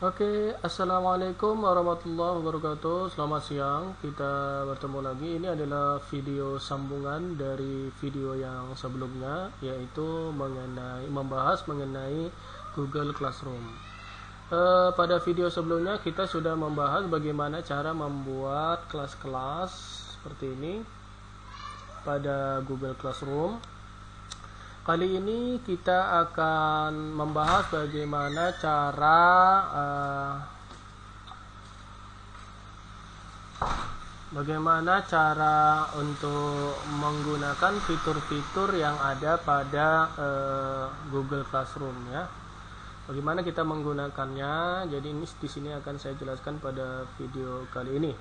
Oke, assalamualaikum warahmatullahi wabarakatuh. Selamat siang, kita bertemu lagi. Ini adalah video sambungan dari video yang sebelumnya, yaitu membahas mengenai Google Classroom. Pada video sebelumnya kita sudah membahas bagaimana cara membuat kelas-kelas seperti ini pada Google Classroom. Kali ini kita akan membahas bagaimana cara untuk menggunakan fitur-fitur yang ada pada Google Classroom ya. Bagaimana kita menggunakannya? Jadi ini di sini akan saya jelaskan pada video kali ini.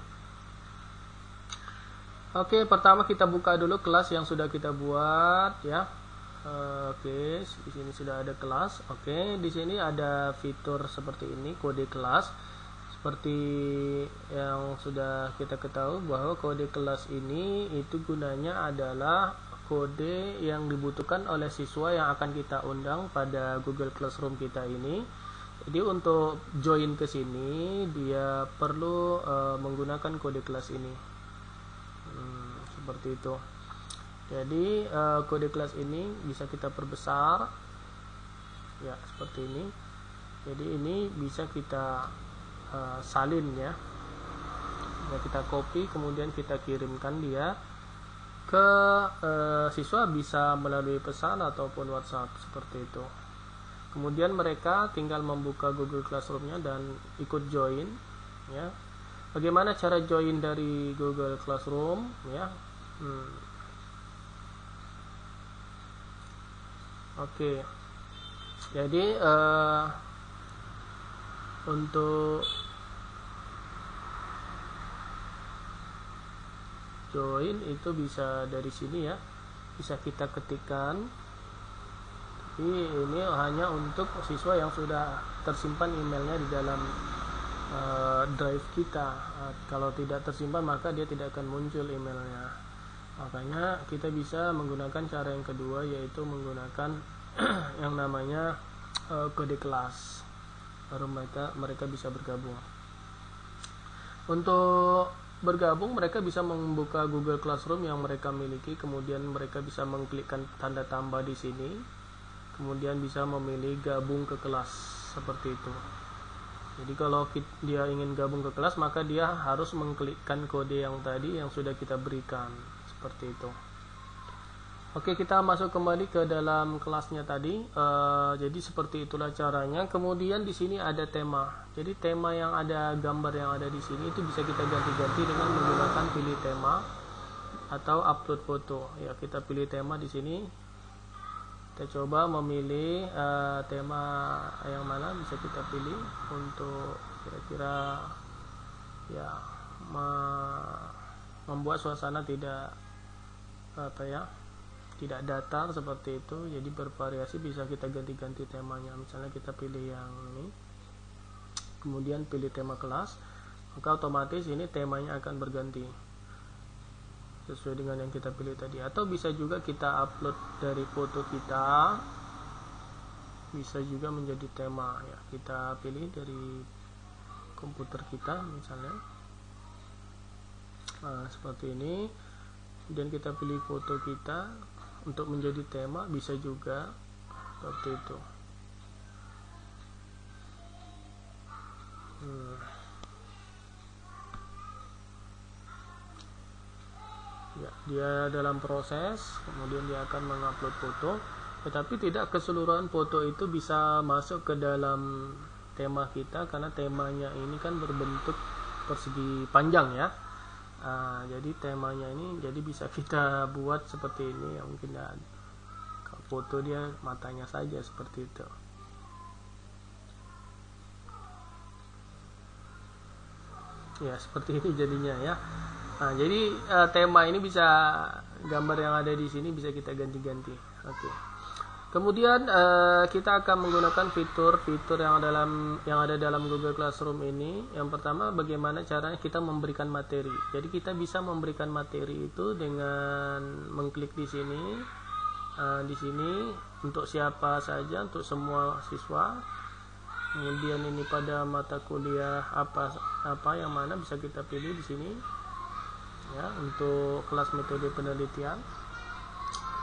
Oke, pertama kita buka dulu kelas yang sudah kita buat ya. Oke, di sini sudah ada kelas. Oke, di sini ada fitur seperti ini, kode kelas. Seperti yang sudah kita ketahui bahwa kode kelas ini itu gunanya adalah kode yang dibutuhkan oleh siswa yang akan kita undang pada Google Classroom kita ini. Jadi untuk join ke sini dia perlu menggunakan kode kelas ini. Seperti itu. Jadi kode kelas ini bisa kita perbesar ya, seperti ini. Jadi ini bisa kita salin ya. Kita copy kemudian kita kirimkan dia ke siswa, bisa melalui pesan ataupun WhatsApp seperti itu. Kemudian mereka tinggal membuka Google Classroom-nya dan ikut join ya. Bagaimana cara join dari Google Classroom ya? Oke, jadi untuk join itu bisa dari sini ya, bisa kita ketikkan. Tapi ini hanya untuk siswa yang sudah tersimpan emailnya di dalam drive kita. Kalau tidak tersimpan maka dia tidak akan muncul emailnya. Makanya kita bisa menggunakan cara yang kedua, yaitu menggunakan yang namanya kode kelas. Baru mereka bisa bergabung. Untuk bergabung mereka bisa membuka Google Classroom yang mereka miliki, kemudian mereka bisa mengklikkan tanda tambah di sini, kemudian bisa memilih gabung ke kelas seperti itu. Jadi kalau dia ingin gabung ke kelas maka dia harus mengklikkan kode yang tadi yang sudah kita berikan. Seperti itu. Oke, kita masuk kembali ke dalam kelasnya tadi. Jadi seperti itulah caranya. Kemudian di sini ada tema. Jadi tema yang ada, gambar yang ada di sini itu bisa kita ganti-ganti dengan menggunakan pilih tema atau upload foto. Ya, kita pilih tema di sini. Kita coba memilih tema yang mana bisa kita pilih untuk kira-kira ya membuat suasana tidak datar seperti itu. Jadi bervariasi, bisa kita ganti-ganti temanya. Misalnya kita pilih yang ini, kemudian pilih tema kelas, maka otomatis ini temanya akan berganti sesuai dengan yang kita pilih tadi. Atau bisa juga kita upload dari foto kita, bisa juga menjadi tema ya. Kita pilih dari komputer kita misalnya. Seperti ini. Kemudian kita pilih foto kita untuk menjadi tema, bisa juga seperti itu. Ya, dia dalam proses, kemudian dia akan mengupload foto, tetapi tidak keseluruhan foto itu bisa masuk ke dalam tema kita karena temanya ini kan berbentuk persegi panjang ya. Jadi temanya ini jadi bisa kita buat seperti ini ya, mungkin foto dia matanya saja seperti itu. Ya, seperti ini jadinya ya. Jadi tema ini bisa, gambar yang ada di sini bisa kita ganti-ganti. Oke. Kemudian kita akan menggunakan fitur-fitur yang ada dalam Google Classroom ini. Yang pertama, bagaimana caranya kita memberikan materi. Jadi kita bisa memberikan materi itu dengan mengklik di sini. Di sini untuk siapa saja, untuk semua siswa. Kemudian ini pada mata kuliah apa yang mana bisa kita pilih di sini ya, untuk kelas metode penelitian.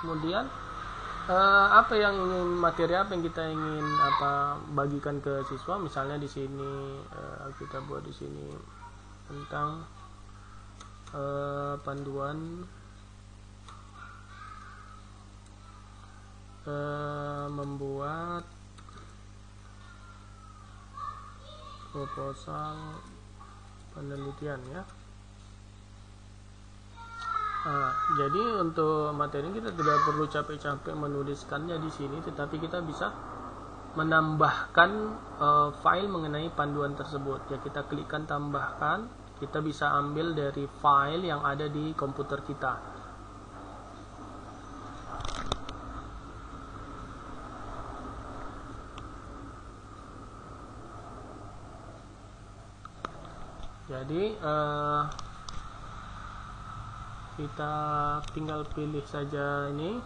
Kemudian materi apa yang kita ingin bagikan ke siswa. Misalnya di sini kita buat di sini tentang panduan membuat proposal penelitian ya. Jadi untuk materi kita tidak perlu capek-capek menuliskannya di sini, tetapi kita bisa menambahkan file mengenai panduan tersebut. Ya, kita klikkan tambahkan, kita bisa ambil dari file yang ada di komputer kita. Jadi kita tinggal pilih saja ini,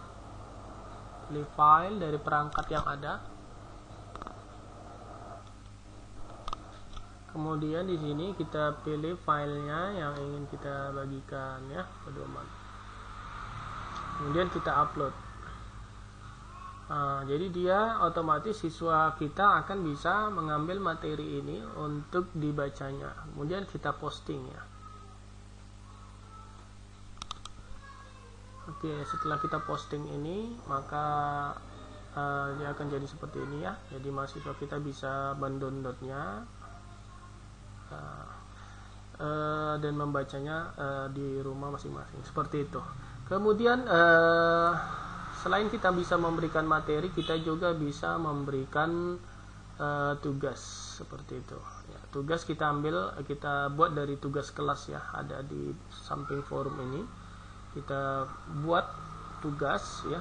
pilih file dari perangkat yang ada. Kemudian di sini kita pilih filenya yang ingin kita bagikan ya, pedoman. Kemudian kita upload. Jadi dia otomatis siswa kita akan bisa mengambil materi ini untuk dibacanya. Kemudian kita posting ya. Oke, setelah kita posting ini, maka dia akan jadi seperti ini ya. Jadi mahasiswa kita bisa mendownloadnya dan membacanya di rumah masing-masing, seperti itu. Kemudian selain kita bisa memberikan materi, kita juga bisa memberikan tugas seperti itu ya. Tugas kita buat dari tugas kelas ya, ada di samping forum ini. Kita buat tugas ya,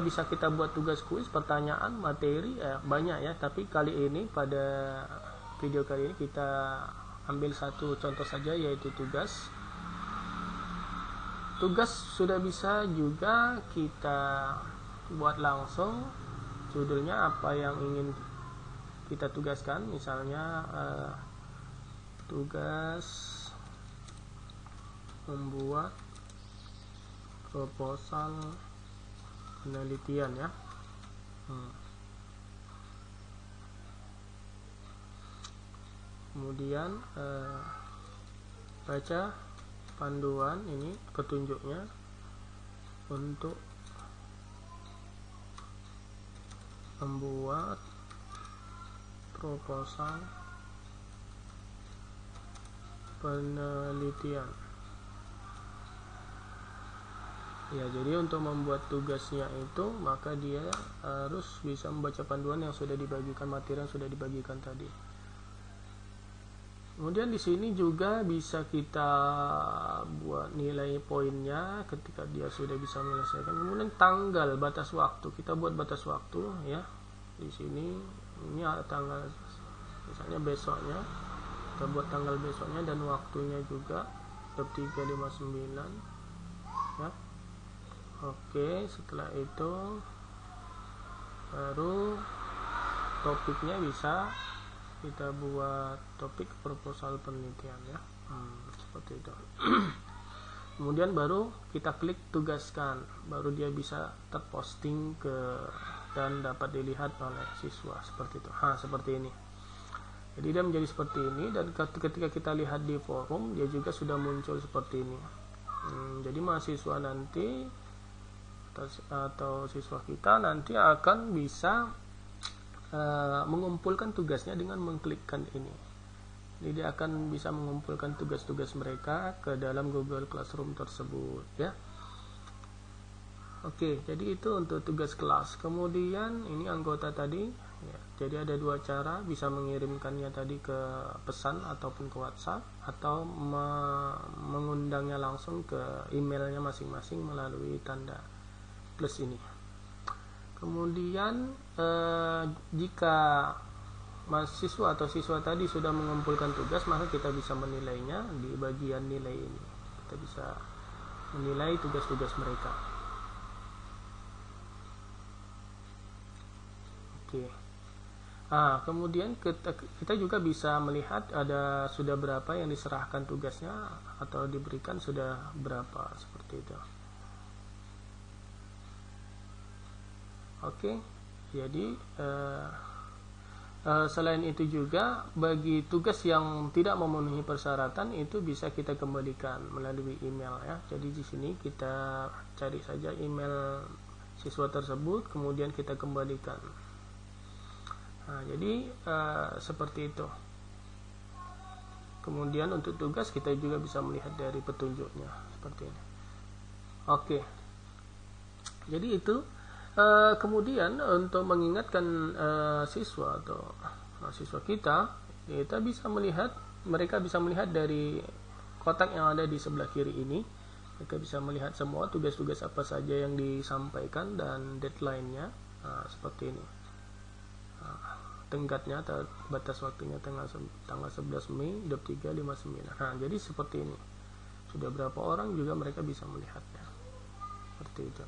bisa kita buat tugas kuis, pertanyaan, materi banyak ya, tapi kali ini pada video kali ini kita ambil satu contoh saja, yaitu tugas. Sudah bisa juga kita buat langsung, judulnya apa yang ingin kita tugaskan, misalnya tugas membuat proposal penelitian ya. Kemudian baca panduan ini, petunjuknya untuk membuat proposal penelitian. Ya, jadi untuk membuat tugasnya itu, maka dia harus bisa membaca panduan yang sudah dibagikan, materi yang sudah dibagikan tadi. Kemudian di sini juga bisa kita buat nilai poinnya ketika dia sudah bisa menyelesaikan. Kemudian tanggal, batas waktu, kita buat batas waktu ya. Di sini ini ada tanggal, misalnya besoknya, kita buat tanggal besoknya dan waktunya juga jam 3.59 ya. Oke, setelah itu baru topiknya bisa kita buat topik proposal penelitian ya, seperti itu. Kemudian baru kita klik tugaskan, baru dia bisa terposting dan dapat dilihat oleh siswa, seperti itu. Seperti ini. Jadi dia menjadi seperti ini, dan ketika kita lihat di forum, dia juga sudah muncul seperti ini. Jadi mahasiswa nanti atau siswa kita nanti akan bisa mengumpulkan tugasnya dengan mengklikkan ini. Jadi dia akan bisa mengumpulkan tugas-tugas mereka ke dalam Google Classroom tersebut ya. Oke, jadi itu untuk tugas kelas. Kemudian ini anggota tadi ya, jadi ada dua cara, bisa mengirimkannya tadi ke pesan ataupun ke WhatsApp, atau mengundangnya langsung ke emailnya masing-masing melalui tanda plus ini. Kemudian jika mahasiswa atau siswa tadi sudah mengumpulkan tugas, maka kita bisa menilainya di bagian nilai ini. Kita bisa menilai tugas-tugas mereka. Oke. Kemudian kita juga bisa melihat sudah berapa yang diserahkan tugasnya atau diberikan sudah berapa, seperti itu. Oke, jadi selain itu juga bagi tugas yang tidak memenuhi persyaratan itu bisa kita kembalikan melalui email ya. Jadi di sini kita cari saja email siswa tersebut, kemudian kita kembalikan. Jadi seperti itu. Kemudian untuk tugas kita juga bisa melihat dari petunjuknya seperti ini. Oke. Jadi itu. Kemudian untuk mengingatkan siswa atau siswa kita bisa melihat, mereka bisa melihat dari kotak yang ada di sebelah kiri ini. Mereka bisa melihat semua tugas-tugas apa saja yang disampaikan dan deadline-nya seperti ini. Tenggatnya atau batas waktunya tanggal 11 Mei 2359. Jadi seperti ini. Sudah berapa orang juga mereka bisa melihatnya. Seperti itu.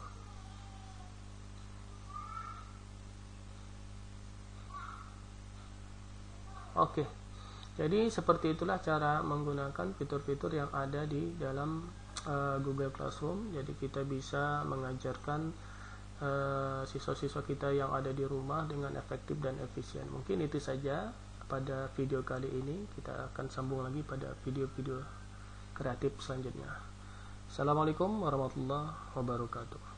Oke, jadi seperti itulah cara menggunakan fitur-fitur yang ada di dalam Google Classroom. Jadi kita bisa mengajarkan siswa-siswa kita yang ada di rumah dengan efektif dan efisien. Mungkin itu saja pada video kali ini. Kita akan sambung lagi pada video-video kreatif selanjutnya. Assalamualaikum warahmatullahi wabarakatuh.